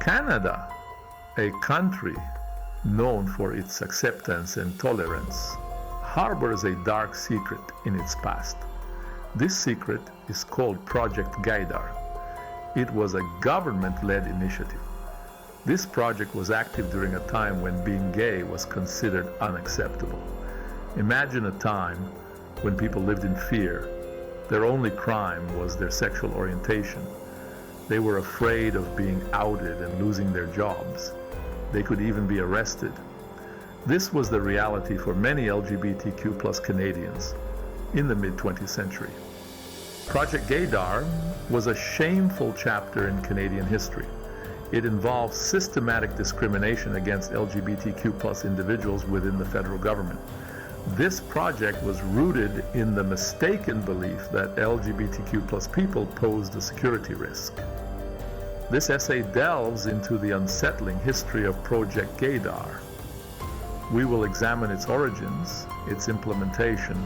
Canada, a country known for its acceptance and tolerance, harbors a dark secret in its past. This secret is called Project Gaydar. It was a government-led initiative. This project was active during a time when being gay was considered unacceptable. Imagine a time when people lived in fear. Their only crime was their sexual orientation. They were afraid of being outed and losing their jobs. They could even be arrested. This was the reality for many LGBTQ+ Canadians in the mid-20th century. Project Gaydar was a shameful chapter in Canadian history. It involved systematic discrimination against LGBTQ+ individuals within the federal government. This project was rooted in the mistaken belief that LGBTQ+ people posed a security risk. This essay delves into the unsettling history of Project Gaydar. We will examine its origins, its implementation,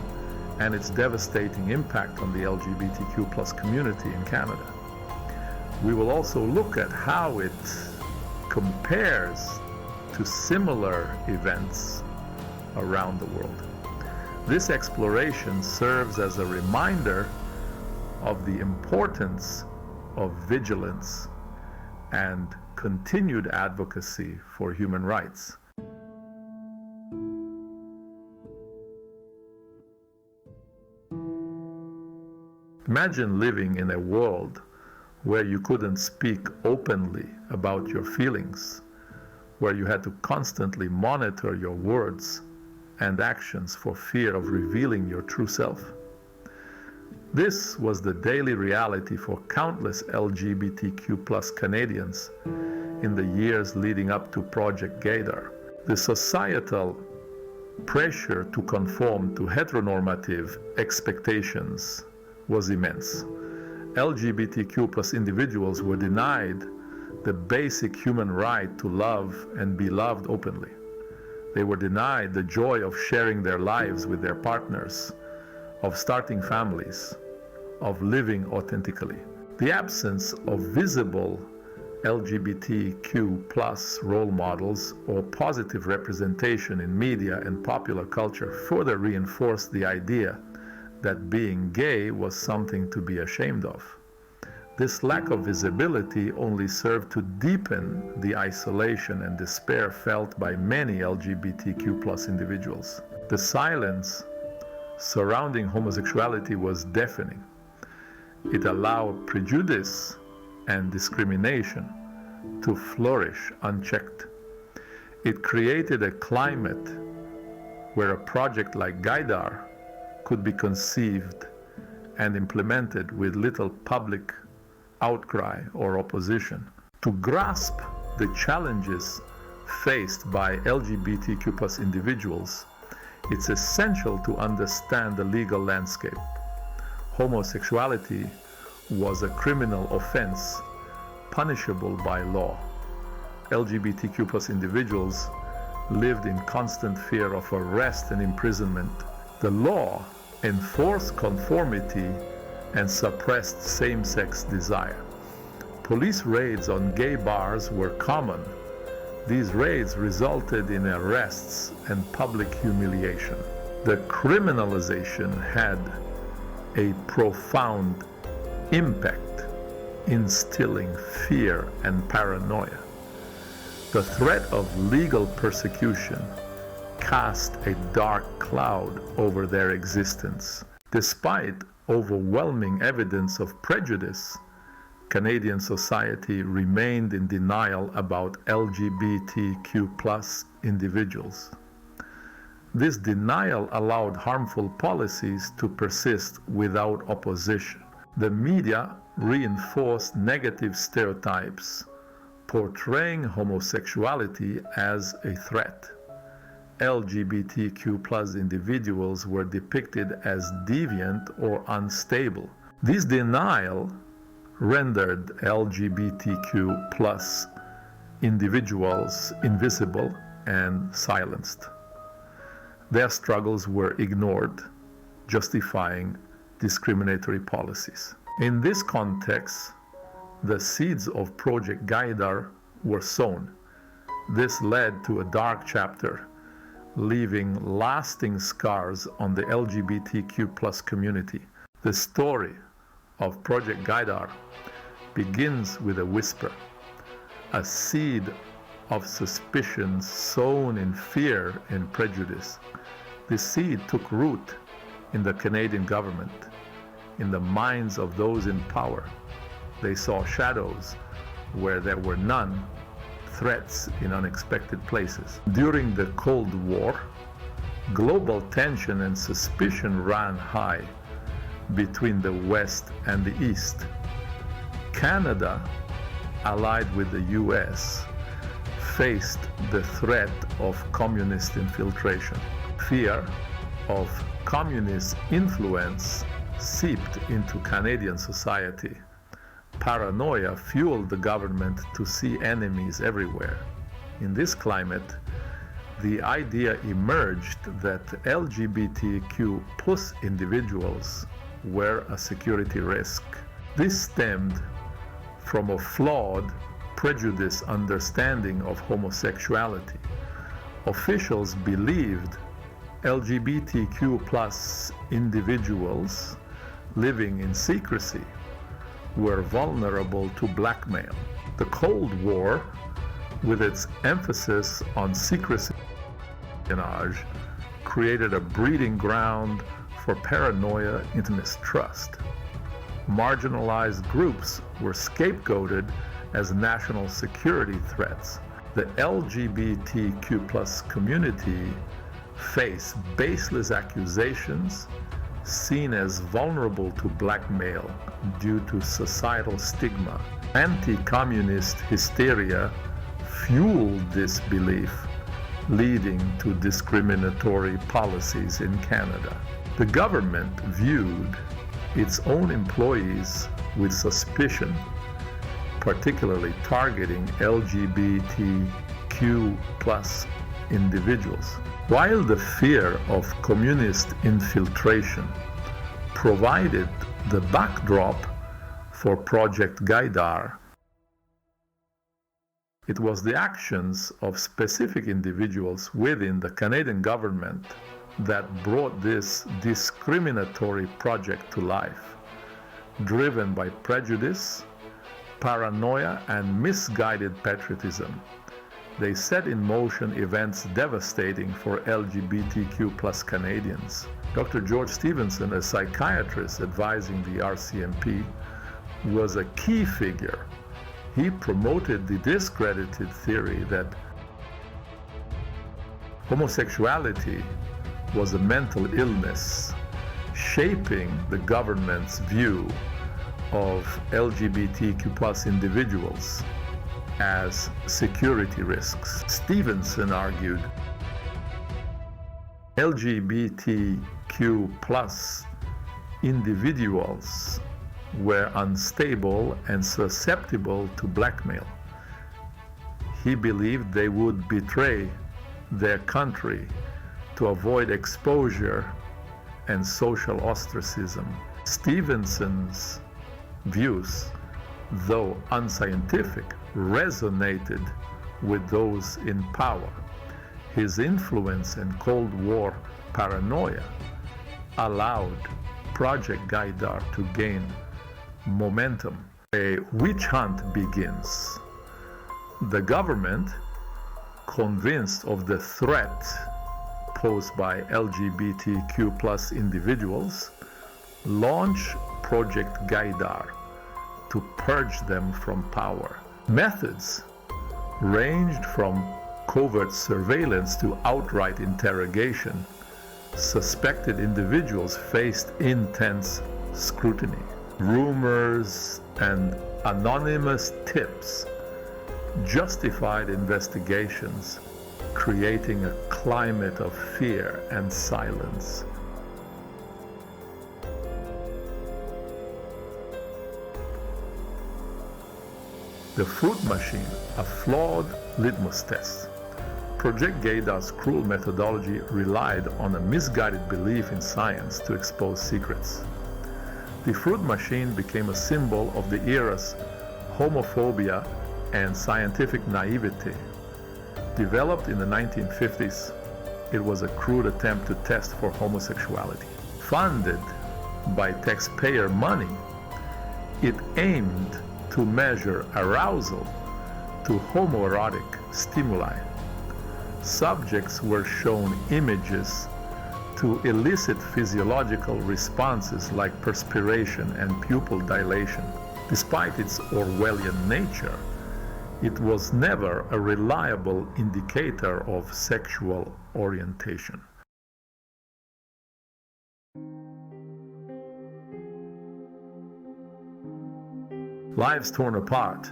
and its devastating impact on the LGBTQ+ community in Canada. We will also look at how it compares to similar events around the world. This exploration serves as a reminder of the importance of vigilance and continued advocacy for human rights. Imagine living in a world where you couldn't speak openly about your feelings, where you had to constantly monitor your words and actions for fear of revealing your true self. This was the daily reality for countless LGBTQ+ Canadians in the years leading up to Project Gaydar. The societal pressure to conform to heteronormative expectations was immense. LGBTQ+ individuals were denied the basic human right to love and be loved openly. They were denied the joy of sharing their lives with their partners, of starting families, of living authentically. The absence of visible LGBTQ+ role models or positive representation in media and popular culture further reinforced the idea that being gay was something to be ashamed of. This lack of visibility only served to deepen the isolation and despair felt by many LGBTQ+ individuals. The silence surrounding homosexuality was deafening. It allowed prejudice and discrimination to flourish unchecked. It created a climate where a project like Gaydar could be conceived and implemented with little public outcry or opposition. To grasp the challenges faced by LGBTQ+ individuals, it's essential to understand the legal landscape. Homosexuality was a criminal offense punishable by law. LGBTQ+ individuals lived in constant fear of arrest and imprisonment. The law enforced conformity and suppressed same-sex desire. Police raids on gay bars were common. These raids resulted in arrests and public humiliation. The criminalization had a profound impact, instilling fear and paranoia. The threat of legal persecution cast a dark cloud over their existence. Despite overwhelming evidence of prejudice, Canadian society remained in denial about LGBTQ+ individuals. This denial allowed harmful policies to persist without opposition. The media reinforced negative stereotypes, portraying homosexuality as a threat. LGBTQ+ individuals were depicted as deviant or unstable. This denial rendered LGBTQ+ individuals invisible and silenced. Their struggles were ignored, justifying discriminatory policies. In this context, the seeds of Project Gaydar were sown. This led to a dark chapter, leaving lasting scars on the LGBTQ+ community. The story of Project Gaydar begins with a whisper, a seed of suspicion sown in fear and prejudice. This seed took root in the Canadian government, in the minds of those in power. They saw shadows where there were none, threats in unexpected places. During the Cold War, global tension and suspicion ran high between the West and the East. Canada, allied with the US, faced the threat of communist infiltration. Fear of communist influence seeped into Canadian society. Paranoia fueled the government to see enemies everywhere. In this climate, the idea emerged that LGBTQ+ individuals were a security risk. This stemmed from a flawed, prejudiced understanding of homosexuality. Officials believed LGBTQ+ individuals living in secrecy were vulnerable to blackmail. The Cold War, with its emphasis on secrecy and espionage, created a breeding ground for paranoia and mistrust. Marginalized groups were scapegoated as national security threats. The LGBTQ+ community faced baseless accusations, seen as vulnerable to blackmail due to societal stigma. Anti-communist hysteria fueled this belief, leading to discriminatory policies in Canada. The government viewed its own employees with suspicion, particularly targeting LGBTQ+ individuals. While the fear of communist infiltration provided the backdrop for Project Gaydar, it was the actions of specific individuals within the Canadian government that brought this discriminatory project to life. Driven by prejudice, paranoia, and misguided patriotism, they set in motion events devastating for LGBTQ+ Canadians. Dr. George Stevenson, a psychiatrist advising the RCMP, was a key figure. He promoted the discredited theory that homosexuality was a mental illness, shaping the government's view of LGBTQ+ individuals as security risks. Stevenson argued LGBTQ+ individuals were unstable and susceptible to blackmail. He believed they would betray their country to avoid exposure and social ostracism. Stevenson's views, though unscientific, resonated with those in power. His influence and Cold War paranoia allowed Project Gaydar to gain momentum. A witch hunt begins. The government, convinced of the threat posed by LGBTQ+ individuals, launched Project Gaydar to purge them from power. Methods ranged from covert surveillance to outright interrogation. Suspected individuals faced intense scrutiny. Rumors and anonymous tips justified investigations, creating a climate of fear and silence. The fruit machine, a flawed litmus test. Project Gaydar's cruel methodology relied on a misguided belief in science to expose secrets. The fruit machine became a symbol of the era's homophobia and scientific naivety. Developed in the 1950s, it was a crude attempt to test for homosexuality. Funded by taxpayer money, it aimed to measure arousal to homoerotic stimuli. Subjects were shown images to elicit physiological responses like perspiration and pupil dilation. Despite its Orwellian nature, it was never a reliable indicator of sexual orientation. Lives torn apart,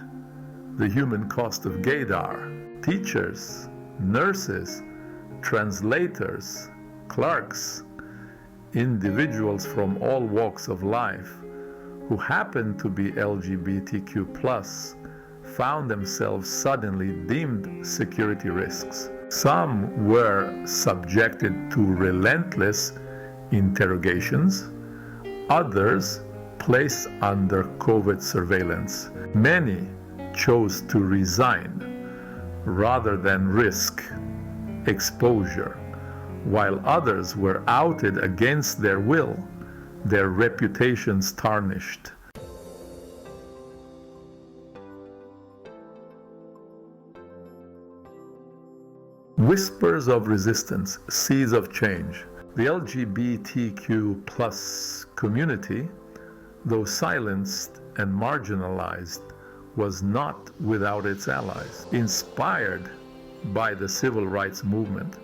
the human cost of Gaydar. Teachers, nurses, translators, clerks, individuals from all walks of life who happened to be LGBTQ+, found themselves suddenly deemed security risks. Some were subjected to relentless interrogations, others placed under COVID surveillance. Many chose to resign rather than risk exposure, while others were outed against their will, their reputations tarnished. Whispers of resistance, seeds of change. The LGBTQ plus community, though silenced and marginalized, was not without its allies. Inspired by the civil rights movement,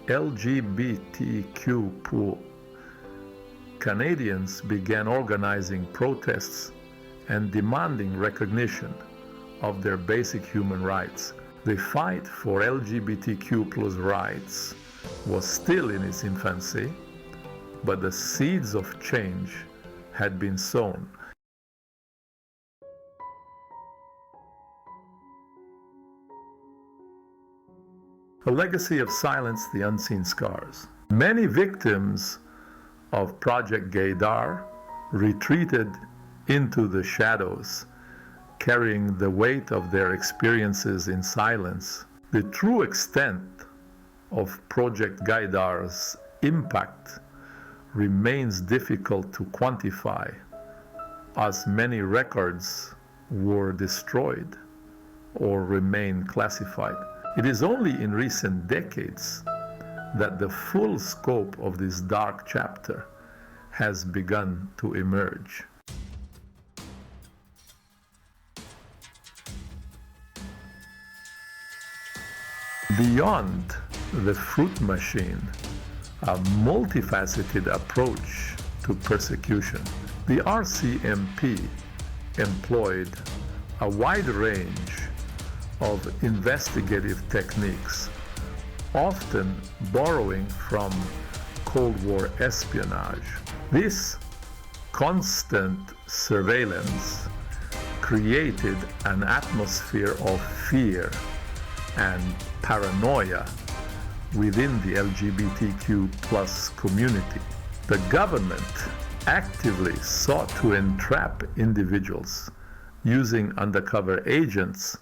LGBTQ Canadians began organizing protests and demanding recognition of their basic human rights. The fight for LGBTQ+ rights was still in its infancy, but the seeds of change had been sown. A legacy of silence, the unseen scars. Many victims of Project Gaydar retreated into the shadows, carrying the weight of their experiences in silence. The true extent of Project Gaydar's impact remains difficult to quantify, as many records were destroyed or remain classified. It is only in recent decades that the full scope of this dark chapter has begun to emerge. Beyond the fruit machine, a multifaceted approach to persecution, the RCMP employed a wide range of investigative techniques, often borrowing from Cold War espionage. This constant surveillance created an atmosphere of fear and paranoia within the LGBTQ+ community. The government actively sought to entrap individuals using undercover agents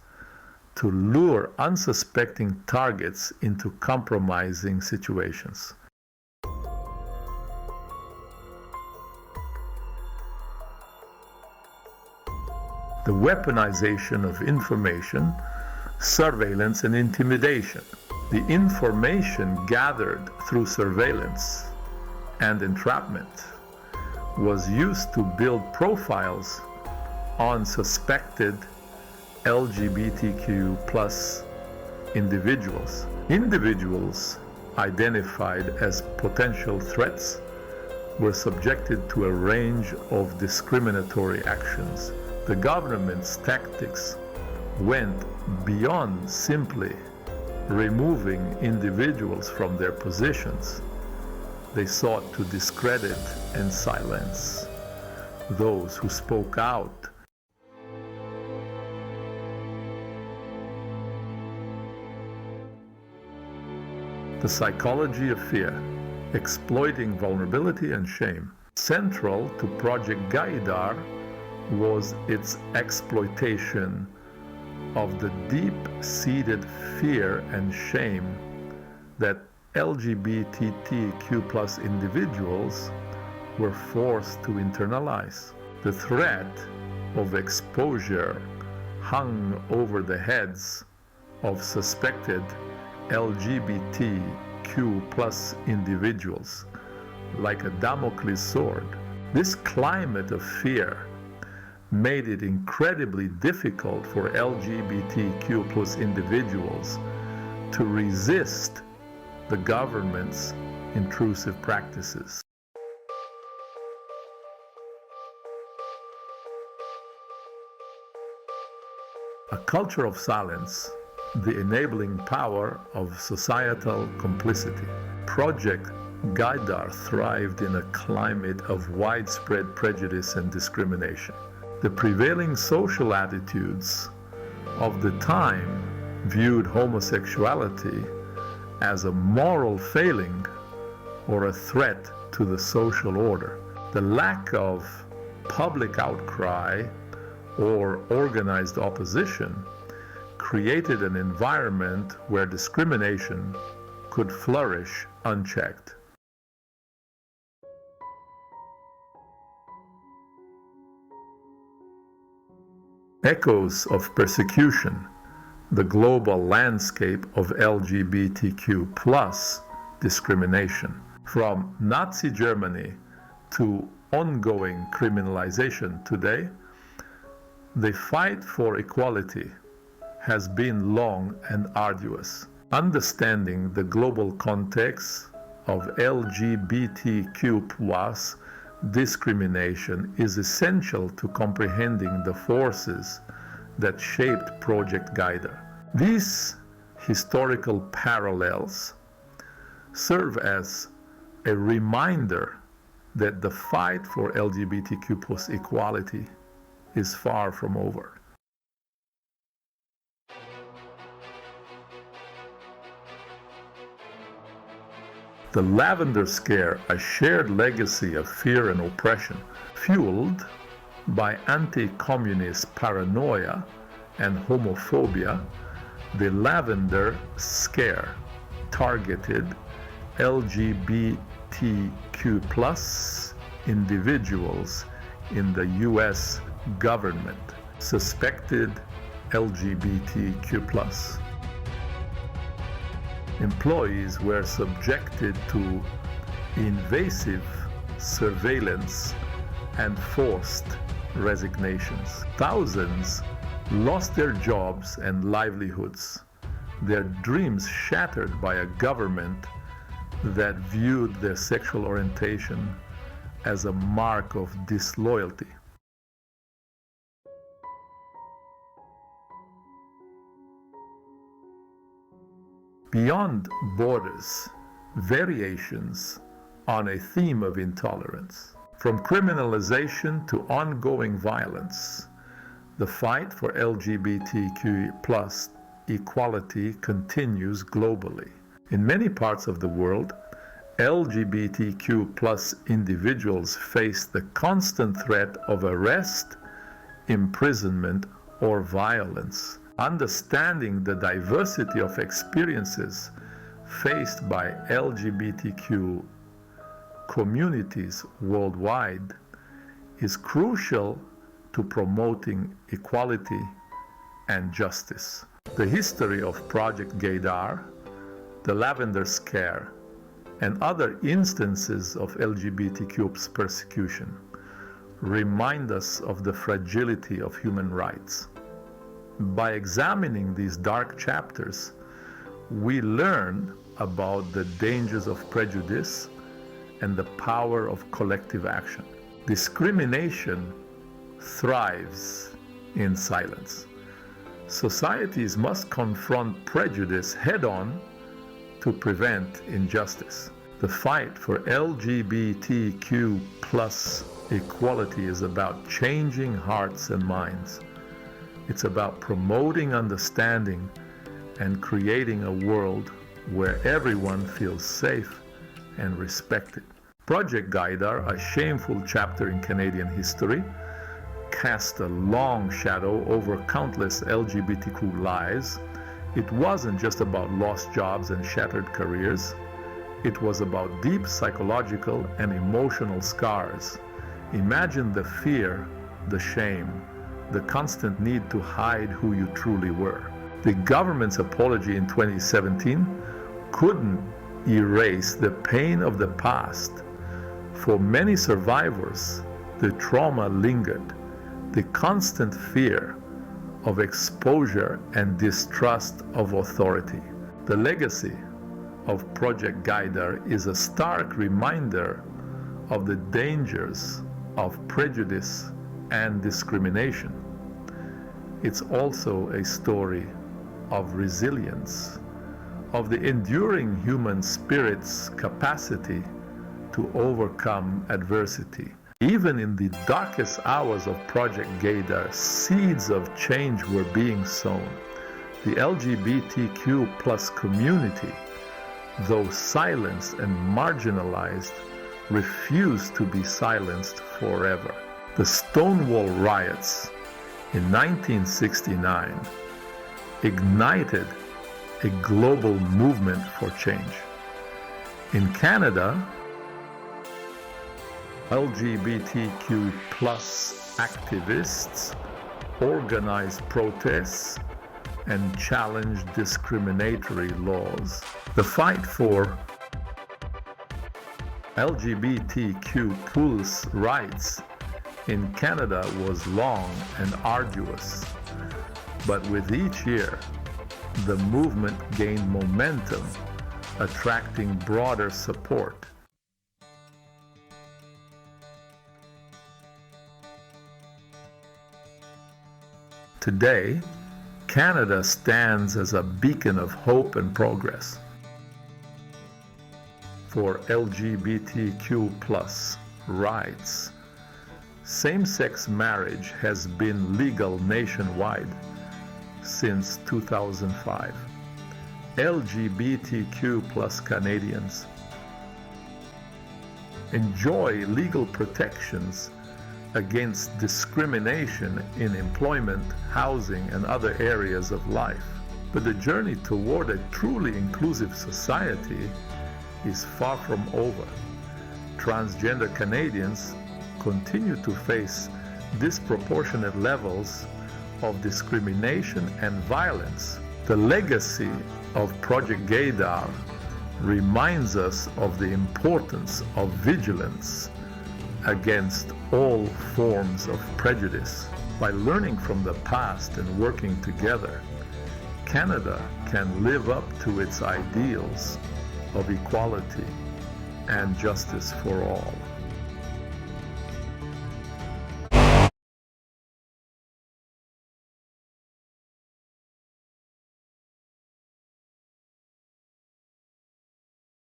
to lure unsuspecting targets into compromising situations. The weaponization of information, surveillance, and intimidation. The information gathered through surveillance and entrapment was used to build profiles on suspected LGBTQ+ individuals. Individuals identified as potential threats were subjected to a range of discriminatory actions. The government's tactics went beyond simply removing individuals from their positions. They sought to discredit and silence those who spoke out. The psychology of fear, exploiting vulnerability and shame. Central to Project Gaydar was its exploitation of the deep-seated fear and shame that LGBTQ plus individuals were forced to internalize. The threat of exposure hung over the heads of suspected LGBTQ plus individuals like a Damocles sword. This climate of fear made it incredibly difficult for LGBTQ plus individuals to resist the government's intrusive practices. A culture of silence, the enabling power of societal complicity. Project Gaydar thrived in a climate of widespread prejudice and discrimination. The prevailing social attitudes of the time viewed homosexuality as a moral failing or a threat to the social order. The lack of public outcry or organized opposition created an environment where discrimination could flourish unchecked. Echoes of persecution, the global landscape of LGBTQ plus discrimination, from Nazi Germany to ongoing criminalization today. The fight for equality has been long and arduous. Understanding the global context of LGBTQ plus discrimination is essential to comprehending the forces that shaped Project Gaydar. These historical parallels serve as a reminder that the fight for LGBTQ plus equality is far from over. The Lavender Scare, a shared legacy of fear and oppression, fueled by anti-communist paranoia and homophobia. The Lavender Scare targeted LGBTQ plus individuals in the US government, suspected LGBTQ plus. Employees were subjected to invasive surveillance and forced resignations. Thousands lost their jobs and livelihoods, their dreams shattered by a government that viewed their sexual orientation as a mark of disloyalty. Beyond borders, variations on a theme of intolerance. From criminalization to ongoing violence, the fight for LGBTQ plus equality continues globally. In many parts of the world, LGBTQ plus individuals face the constant threat of arrest, imprisonment, or violence. Understanding the diversity of experiences faced by LGBTQ communities worldwide is crucial to promoting equality and justice. The history of Project Gaydar, the Lavender Scare, and other instances of LGBTQ persecution remind us of the fragility of human rights. By examining these dark chapters, we learn about the dangers of prejudice and the power of collective action. Discrimination thrives in silence. Societies must confront prejudice head-on to prevent injustice. The fight for LGBTQ plus equality is about changing hearts and minds. It's about promoting understanding and creating a world where everyone feels safe and respected. Project Gaydar, a shameful chapter in Canadian history, cast a long shadow over countless LGBTQ lives. It wasn't just about lost jobs and shattered careers. It was about deep psychological and emotional scars. Imagine the fear, the shame, the constant need to hide who you truly were. The government's apology in 2017 couldn't erase the pain of the past. For many survivors, the trauma lingered. The constant fear of exposure and distrust of authority. The legacy of Project Gaydar is a stark reminder of the dangers of prejudice and discrimination. It's also a story of resilience, of the enduring human spirit's capacity to overcome adversity. Even in the darkest hours of Project Gaydar, seeds of change were being sown. The LGBTQ+ community, though silenced and marginalized, refused to be silenced forever. The Stonewall riots in 1969 ignited a global movement for change. In Canada, LGBTQ+ activists organized protests and challenged discriminatory laws. The fight for LGBTQ+ rights in Canada was long and arduous, but with each year, the movement gained momentum, attracting broader support. Today, Canada stands as a beacon of hope and progress for LGBTQ+ rights. Same-sex marriage has been legal nationwide since 2005. LGBTQ+ Canadians enjoy legal protections against discrimination in employment, housing, and other areas of life. But the journey toward a truly inclusive society is far from over. Transgender Canadians continue to face disproportionate levels of discrimination and violence. The legacy of Project Gaydar reminds us of the importance of vigilance against all forms of prejudice. By learning from the past and working together, Canada can live up to its ideals of equality and justice for all.